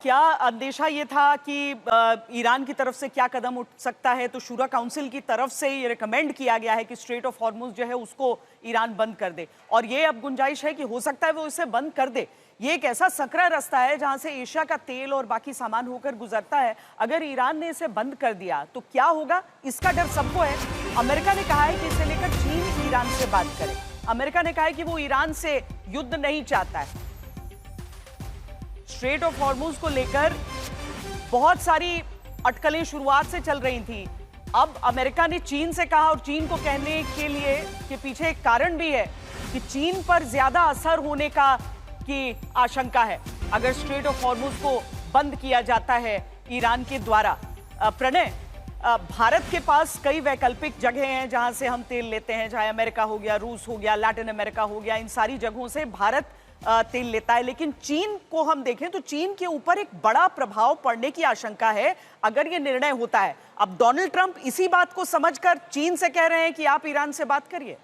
क्या अंदेशा ये था कि ईरान की तरफ से क्या कदम उठ सकता है? तो शूरा काउंसिल की तरफ से ये रिकमेंड किया गया है कि स्ट्रेट ऑफ हॉर्मुज जो है उसको ईरान बंद कर दे, और ये अब गुंजाइश है कि हो सकता है वो इसे बंद कर दे। ये एक ऐसा सकरा रास्ता है जहां से एशिया का तेल और बाकी सामान होकर गुजरता है। अगर ईरान ने इसे बंद कर दिया तो क्या होगा, इसका डर सबको है। अमेरिका ने कहा है कि इसे लेकर चीन ईरान से बात करे। अमेरिका ने कहा है कि वो ईरान से युद्ध नहीं चाहता है। स्ट्रेट ऑफ हॉर्मुज को लेकर बहुत सारी अटकलें शुरुआत से चल रही थी। अब अमेरिका ने चीन से कहा, और चीन को कहने के लिए कि पीछे एक कारण भी है कि चीन पर ज्यादा असर होने की आशंका है अगर स्ट्रेट ऑफ हॉर्मुज को बंद किया जाता है ईरान के द्वारा। प्रणय, भारत के पास कई वैकल्पिक जगह हैं जहां से हम तेल लेते हैं, चाहे अमेरिका हो गया, रूस हो गया, लैटिन अमेरिका हो गया, इन सारी जगहों से भारत तेल लेता है। लेकिन चीन को हम देखें तो चीन के ऊपर एक बड़ा प्रभाव पड़ने की आशंका है अगर ये निर्णय होता है। अब डोनाल्ड ट्रंप इसी बात को समझकर चीन से कह रहे हैं कि आप ईरान से बात करिए।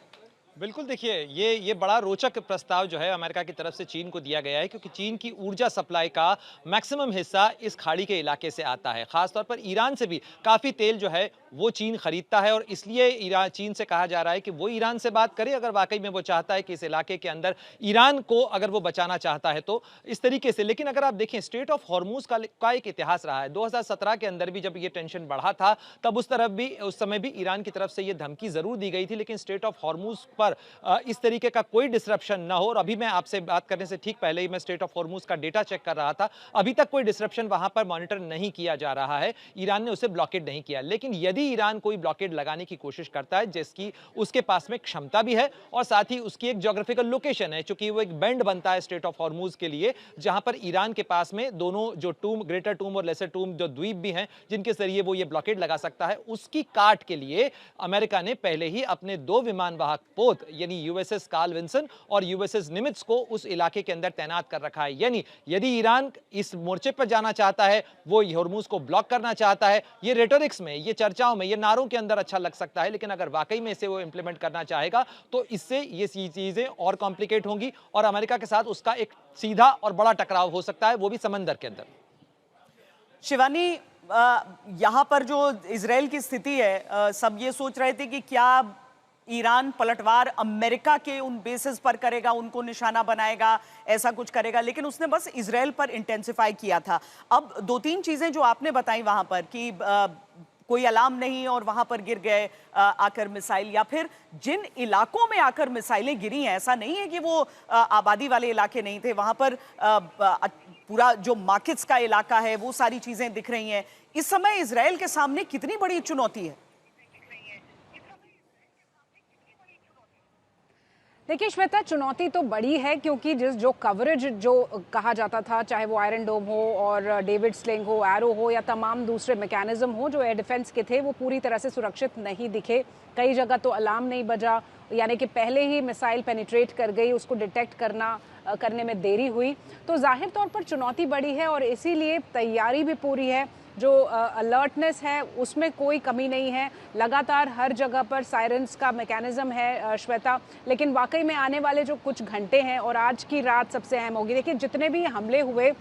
बिल्कुल, देखिए ये बड़ा रोचक प्रस्ताव जो है अमेरिका की तरफ से चीन को दिया गया है, क्योंकि चीन की ऊर्जा सप्लाई का मैक्सिमम हिस्सा इस खाड़ी के इलाके से आता है। खासतौर पर ईरान से भी काफ़ी तेल जो है वो चीन खरीदता है, और इसलिए चीन से कहा जा रहा है कि वो ईरान से बात करे अगर वाकई में वो चाहता है कि इस इलाके के अंदर ईरान को अगर वो बचाना चाहता है तो इस तरीके से। लेकिन अगर आप देखें, स्ट्रेट ऑफ हॉर्मुज का एक इतिहास रहा है। 2017 के अंदर भी जब ये टेंशन बढ़ा था तब उस समय भी ईरान की तरफ से ये धमकी जरूर दी गई थी, लेकिन स्ट्रेट ऑफ हॉर्मुज पर इस तरीके का कोई डिसरप्शन ना हो। और अभी मैं आपसे बात करने से ठीक पहले ही मैं स्ट्रेट ऑफ हॉर्मुज का डेटा चेक कर रहा था, अभी तक कोई डिसरप्शन वहां पर मॉनिटर नहीं किया जा रहा है। ईरान ने उसे ब्लॉकेड नहीं किया। लेकिन यदि ईरान कोई ब्लॉकेड लगाने की कोशिश करता है, जिसकी उसके पास में क्षमता भी है और साथ ही उसकी एक ज्योग्राफिकल लोकेशन है, चूंकि वो एक बेंड बनता है स्ट्रेट ऑफ हॉर्मुज के लिए, जहां पर ईरान के पास में दोनों जो ग्रेटर टूम और लेसर टूम जो द्वीप भी हैं जिनके जरिए वो ये ब्लॉकेड लगा सकता है, उसकी काट के लिए अमेरिका ने पहले ही अपने 2 विमान वाहक पोत यानी यूएसएस कार्ल विंसन और यूएसएस निमित्ज को उस इलाके के अंदर तैनात कर रखा है। यानी यदि ईरान इस मोर्चे पर जाना चाहता है, वो हॉर्मुज को ब्लॉक करना चाहता है, ये रेटोरिक्स में, ये चर्चाओं में, ये नारों के अंदर अच्छा लग सकता है, लेकिन अगर वाकई में इसे वो इंप्लीमेंट करना चाहेगा तो इससे ये चीजें और कॉम्प्लिकेट होंगी और अमेरिका के साथ उसका एक सीधा और बड़ा टकराव हो सकता है, वो भी समंदर के अंदर। शिवानी, यहां पर जो इजराइल की स्थिति है, सब ये सोच रहे थे कि क्या ईरान पलटवार अमेरिका के उन बेसिस पर करेगा, उनको निशाना बनाएगा, ऐसा कुछ करेगा, लेकिन उसने बस इजराइल पर इंटेंसिफाई किया था। अब 2-3 चीजें जो आपने बताई वहां पर कि कोई अलार्म नहीं और वहां पर गिर गए आकर मिसाइल, या फिर जिन इलाकों में आकर मिसाइलें गिरी हैं, ऐसा नहीं है कि वो आबादी वाले इलाके नहीं थे, वहां पर पूरा जो मार्केट्स का इलाका है वो सारी चीजें दिख रही हैं। इस समय इजराइल के सामने कितनी बड़ी चुनौती है? देखिए श्वेता, चुनौती तो बड़ी है, क्योंकि जो कवरेज जो कहा जाता था, चाहे वो आयरन डोम हो और डेविड स्लिंग हो, एरो हो या तमाम दूसरे मैकेनिज्म हो जो एयर डिफेंस के थे, वो पूरी तरह से सुरक्षित नहीं दिखे। कई जगह तो अलार्म नहीं बजा, यानी कि पहले ही मिसाइल पेनिट्रेट कर गई, उसको डिटेक्ट करने में देरी हुई। तो जाहिर तौर पर चुनौती बड़ी है और इसीलिए तैयारी भी पूरी है। जो अलर्टनेस है उसमें कोई कमी नहीं है, लगातार हर जगह पर सायरन्स का मैकेनिज्म है श्वेता। लेकिन वाकई में आने वाले जो कुछ घंटे हैं और आज की रात सबसे अहम होगी। देखिए, जितने भी हमले हुए,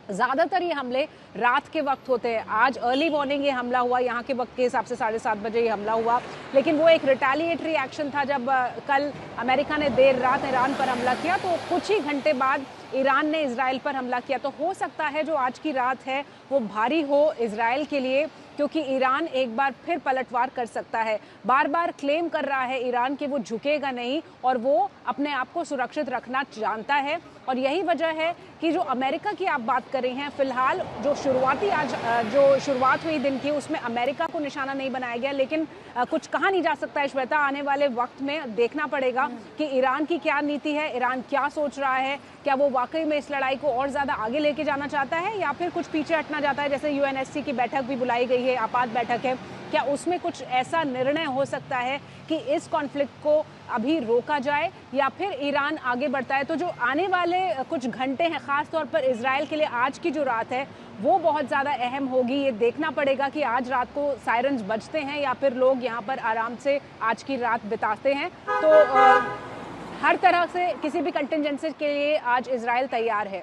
ज़्यादातर ये हमले रात के वक्त होते हैं। आज अर्ली मॉर्निंग ये हमला हुआ, यहाँ के वक्त के हिसाब से 7:30 बजे ये हमला हुआ, लेकिन वो एक रिटेलिएटरी एक्शन था। जब कल अमेरिका ने देर रात ईरान पर हमला किया तो कुछ ही घंटे बाद ईरान ने इजराइल पर हमला किया। तो हो सकता है जो आज की रात है वो भारी हो इजराइल के लिए, क्योंकि ईरान एक बार फिर पलटवार कर सकता है। बार बार क्लेम कर रहा है ईरान कि वो झुकेगा नहीं और वो अपने आप को सुरक्षित रखना जानता है। और यही वजह है कि जो अमेरिका की आप बात कर रही हैं, फिलहाल जो शुरुआत हुई दिन की, उसमें अमेरिका को निशाना नहीं बनाया गया। लेकिन कुछ कहा नहीं जा सकता है श्वेता, आने वाले वक्त में देखना पड़ेगा कि ईरान की क्या नीति है, ईरान क्या सोच रहा है। क्या वो वाकई में इस लड़ाई को और ज़्यादा आगे लेके जाना चाहता है या फिर कुछ पीछे हटना चाहता है? जैसे यूएनएससी की बैठक भी बुलाई गई है, आपात बैठक है, क्या उसमें कुछ ऐसा निर्णय हो सकता है कि इस कॉन्फ्लिक्ट को अभी रोका जाए या फिर ईरान आगे बढ़ता है? तो जो आने वाले कुछ घंटे हैं, ख़ास तौर पर इजराइल के लिए आज की जो रात है वो बहुत ज़्यादा अहम होगी। ये देखना पड़ेगा कि आज रात को सायरन्स बजते हैं या फिर लोग यहाँ पर आराम से आज की रात बिताते हैं। तो हर तरह से किसी भी कंटिजेंसी के लिए आज इजराइल तैयार है।